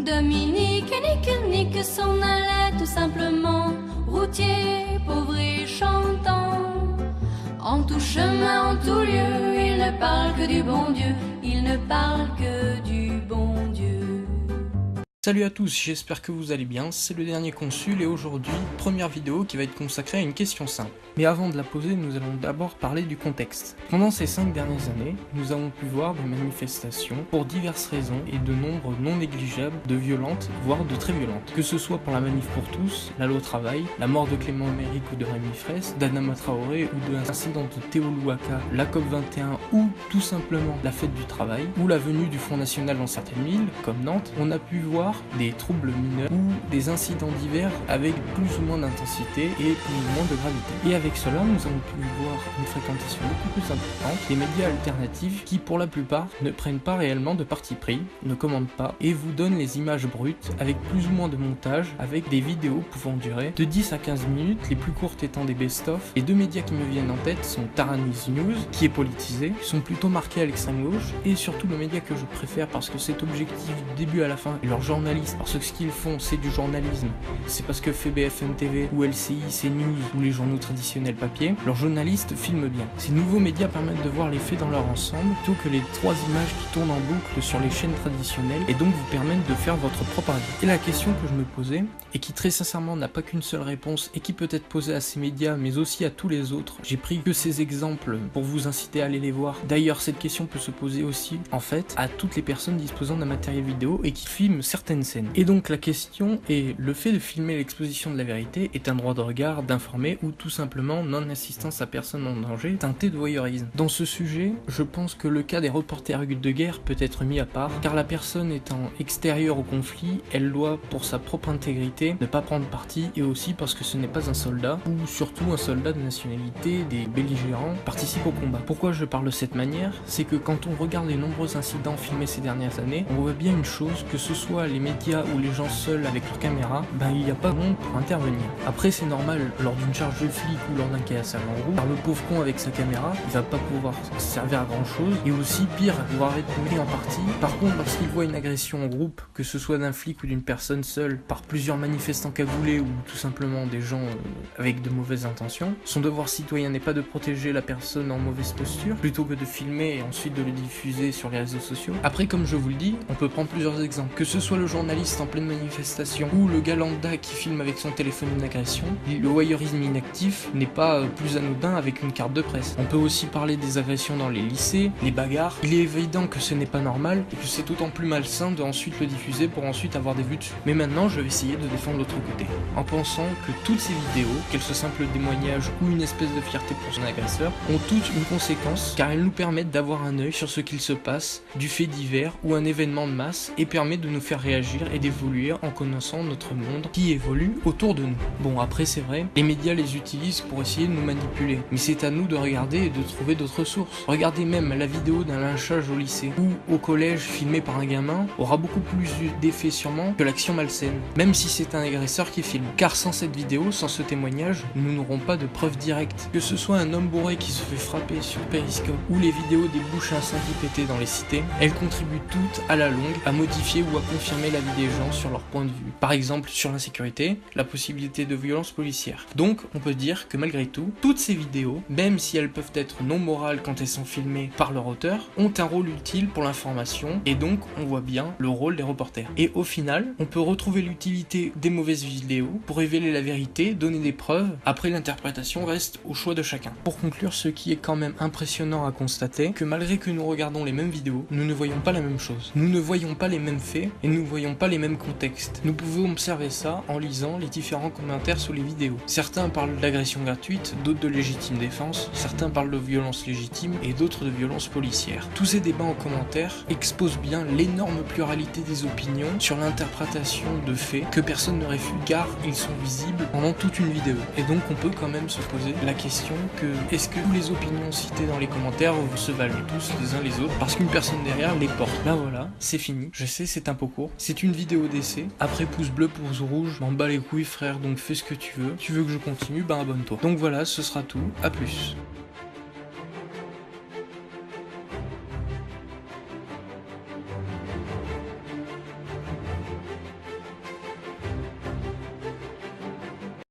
Dominique nique s'en allait tout simplement, routier, pauvre et chantant. En tout chemin, en tout lieu, il ne parle que du bon Dieu, il ne parle que du bon Dieu. Salut à tous, j'espère que vous allez bien, c'est le dernier consul et aujourd'hui, première vidéo qui va être consacrée à une question simple. Mais avant de la poser, nous allons d'abord parler du contexte. Pendant ces 5 dernières années, nous avons pu voir des manifestations pour diverses raisons et de nombre non négligeables de violentes, voire de très violentes. Que ce soit pour la manif pour tous, la loi au travail, la mort de Clément Aymeric ou de Rémi Fraisse, d'Adama Traoré ou de l'incident de Théo Louaka, la COP21 ou tout simplement la fête du travail, ou la venue du Front National dans certaines villes, comme Nantes, on a pu voir des troubles mineurs ou des incidents divers avec plus ou moins d'intensité et plus ou moins de gravité. Et avec cela, nous avons pu voir une fréquentation beaucoup plus importante des médias alternatifs qui, pour la plupart, ne prennent pas réellement de parti pris, ne commandent pas et vous donnent les images brutes avec plus ou moins de montage, avec des vidéos pouvant durer de 10 à 15 minutes, les plus courtes étant des best-of. Les deux médias qui me viennent en tête sont Taranis News, qui est politisé, qui sont plutôt marqués à l'extrême gauche, et surtout le média que je préfère parce que c'est objectif du début à la fin, et leurs journalistes, parce que ce qu'ils font c'est du journalisme, c'est parce que fait BFM TV ou LCI, CNews ou les journaux traditionnels papier, leurs journalistes filment bien. Ces nouveaux médias permettent de voir les faits dans leur ensemble plutôt que les 3 images qui tournent en boucle sur les chaînes traditionnelles et donc vous permettent de faire votre propre avis. Et la question que je me posais, et qui très sincèrement n'a pas qu'une seule réponse et qui peut être posée à ces médias mais aussi à tous les autres, j'ai pris que ces exemples pour vous inciter à aller les voir. D'ailleurs cette question peut se poser aussi en fait à toutes les personnes disposant d'un matériel vidéo et qui filment certaines scènes. Et donc la question est, le fait de filmer l'exposition de la vérité est un droit de regard, d'informer ou tout simplement non-assistance à personne en danger, teinté de voyeurisme. Dans ce sujet, je pense que le cas des reporters de guerre peut être mis à part, car la personne étant extérieure au conflit, elle doit, pour sa propre intégrité, ne pas prendre parti, et aussi parce que ce n'est pas un soldat, ou surtout un soldat de nationalité des belligérants, participe au combat. Pourquoi je parle de cette manière? C'est que quand on regarde les nombreux incidents filmés ces dernières années, on voit bien une chose, que ce soit les médias ou les gens seuls avec leur caméra, il n'y a pas de monde pour intervenir. Après c'est normal, lors d'une charge de flic ou lors d'un caillassage en roue, car le pauvre con avec sa caméra, il va pas pouvoir servir à grand chose, et aussi pire, il va être mis en partie. Par contre, lorsqu'il voit une agression en groupe, que ce soit d'un flic ou d'une personne seule, par plusieurs manifestants cagoulés ou tout simplement des gens avec de mauvaises intentions, son devoir citoyen n'est pas de protéger la personne en mauvaise posture, plutôt que de filmer et ensuite de le diffuser sur les réseaux sociaux. Après, comme je vous le dis, on peut prendre plusieurs exemples, que ce soit le journaliste en pleine manifestation ou le gars lambda qui filme avec son téléphone une agression, le voyeurisme inactif n'est pas plus anodin avec une carte de presse. On peut aussi parler des agressions dans les lycées, les bagarres. Il est évident que ce n'est pas normal et que c'est d'autant plus malsain de ensuite le diffuser pour ensuite avoir des vues dessus. Mais maintenant je vais essayer de défendre l'autre côté, en pensant que toutes ces vidéos, qu'elles soient simples témoignages ou une espèce de fierté pour son agresseur, ont toutes une conséquence car elles nous permettent d'avoir un œil sur ce qu'il se passe, du fait divers ou un événement de masse, et permettent de nous faire réagir et d'évoluer en connaissant notre monde qui évolue autour de nous. Bon, après c'est vrai, les médias les utilisent pour essayer de nous manipuler, mais c'est à nous de regarder et de trouver d'autres sources. Regardez même la vidéo d'un lynchage au lycée ou au collège filmé par un gamin aura beaucoup plus d'effet sûrement que l'action malsaine, même si c'est un agresseur qui filme. Car sans cette vidéo, sans ce témoignage, nous n'aurons pas de preuves directes. Que ce soit un homme bourré qui se fait frapper sur Periscope ou les vidéos des bouches à incendie pétées dans les cités, elles contribuent toutes à la longue à modifier ou à confirmer la vie des gens sur leur point de vue. Par exemple sur l'insécurité, la possibilité de violence policière. Donc on peut dire que malgré tout, toutes ces vidéos, même si elles peuvent être non morales quand elles sont filmées par leur auteur, ont un rôle utile pour l'information et donc on voit bien le rôle des reporters. Et au final, on peut retrouver l'utilité des mauvaises vidéos pour révéler la vérité, donner des preuves, après l'interprétation reste au choix de chacun. Pour conclure, ce qui est quand même impressionnant à constater, que malgré que nous regardons les mêmes vidéos, nous ne voyons pas la même chose. Nous ne voyons pas les mêmes faits et nous ne voyons pas les mêmes contextes. Nous pouvons observer ça en lisant les différents commentaires sous les vidéos. Certains parlent d'agression gratuite, d'autres de légitime défense, certains parlent de violence légitime et d'autres de violence policière. Tous ces débats en commentaire exposent bien l'énorme pluralité des opinions sur l'interprétation de faits que personne ne réfute car ils sont visibles pendant toute une vidéo. Et donc on peut quand même se poser la question que est-ce que les opinions citées dans les commentaires se valent tous les uns les autres parce qu'une personne derrière les porte. Là voilà, c'est fini. Je sais c'est un peu court. C'est une vidéo d'essai. Après pouce bleu, pouce rouge, m'en bats les couilles frère, donc fais ce que tu veux. Tu veux que je continue, abonne-toi. Donc voilà, ce sera tout. À plus.